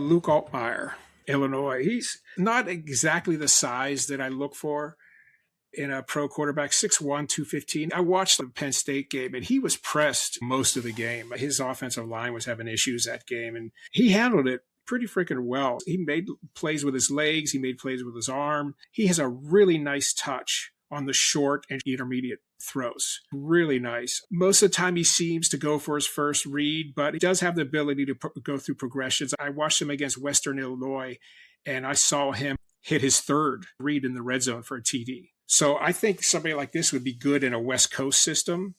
Luke Altmyer, Illinois. He's not exactly the size that I look for in a pro quarterback, 6'1", 215. I watched the Penn State game, and he was pressed most of the game. His offensive line was having issues that game, and he handled it pretty freaking well. He made plays with his legs. He made plays with his arm. He has a really nice touch on the short and intermediate throws. Really nice. Most of the time he seems to go for his first read, but he does have the ability to go through progressions. I watched him against Western Illinois, and I saw him hit his third read in the red zone for a TD. So I think somebody like this would be good in a West Coast system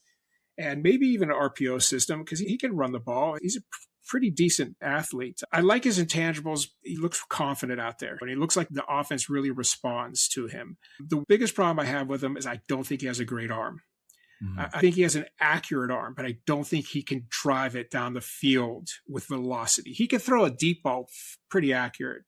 and maybe even an RPO system because he can run the ball. He's a pretty decent athlete. I like his intangibles. He looks confident out there, and he looks like the offense really responds to him. The biggest problem I have with him is I don't think he has a great arm. I think he has an accurate arm, but I don't think he can drive it down the field with velocity. He can throw a deep ball pretty accurate,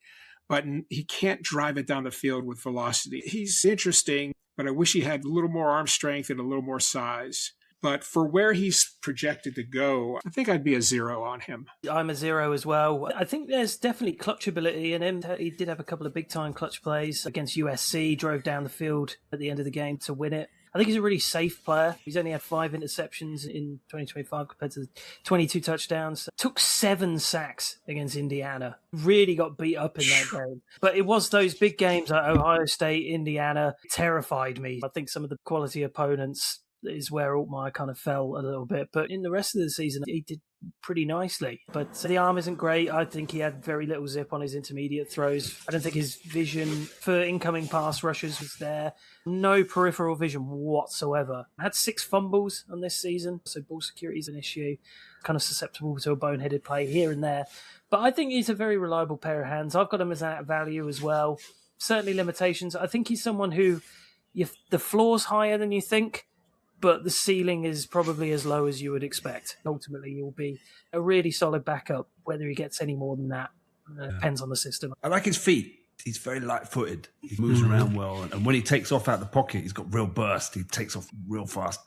but he can't drive it down the field with velocity. He's interesting, but I wish he had a little more arm strength and a little more size. But for where he's projected to go, I think I'd be a 0 on him. I'm a 0 as well. I think there's definitely clutch ability in him. He did have a couple of big-time clutch plays against USC, drove down the field at the end of the game to win it. I think he's a really safe player. He's only had 5 interceptions in 2025 compared to 22 touchdowns. Took 7 sacks against Indiana. Really got beat up in that game. But it was those big games like Ohio State, Indiana, terrified me. I think some of the quality opponents is where Altmyer kind of fell a little bit. But in the rest of the season, he did pretty nicely. But the arm isn't great. I think he had very little zip on his intermediate throws. I don't think his vision for incoming pass rushers was there. No peripheral vision whatsoever. Had 6 fumbles on this season, so ball security is an issue. Kind of susceptible to a boneheaded play here and there. But I think he's a very reliable pair of hands. I've got him as at value as well. Certainly limitations. I think he's someone who the floor's higher than you think, but the ceiling is probably as low as you would expect. Ultimately, he'll be a really solid backup. Whether he gets any more than that depends on the system. I like his feet. He's very light-footed. He moves around well. And when he takes off out the pocket, he's got real burst. He takes off real fast.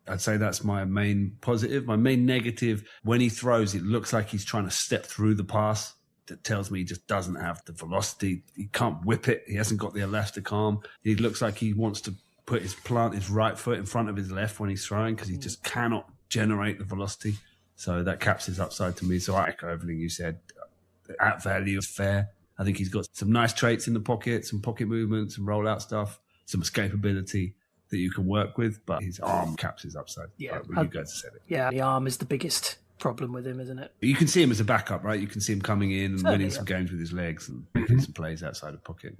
I'd say that's my main positive. My main negative, when he throws, it looks like he's trying to step through the pass. That tells me he just doesn't have the velocity. He can't whip it. He hasn't got the elastic arm. He looks like he wants to plant his right foot in front of his left when he's throwing because he just cannot generate the velocity. So that caps his upside to me. So I echo everything you said. At value, fair. I think he's got some nice traits in the pocket, some pocket movement, some rollout stuff, some escapability that you can work with, but his arm caps his upside. Yeah, you guys said it. Yeah, the arm is the biggest problem with him, isn't it? You can see him as a backup, right? You can see him coming in and Certainly, winning some games with his legs and making some plays outside of pocket.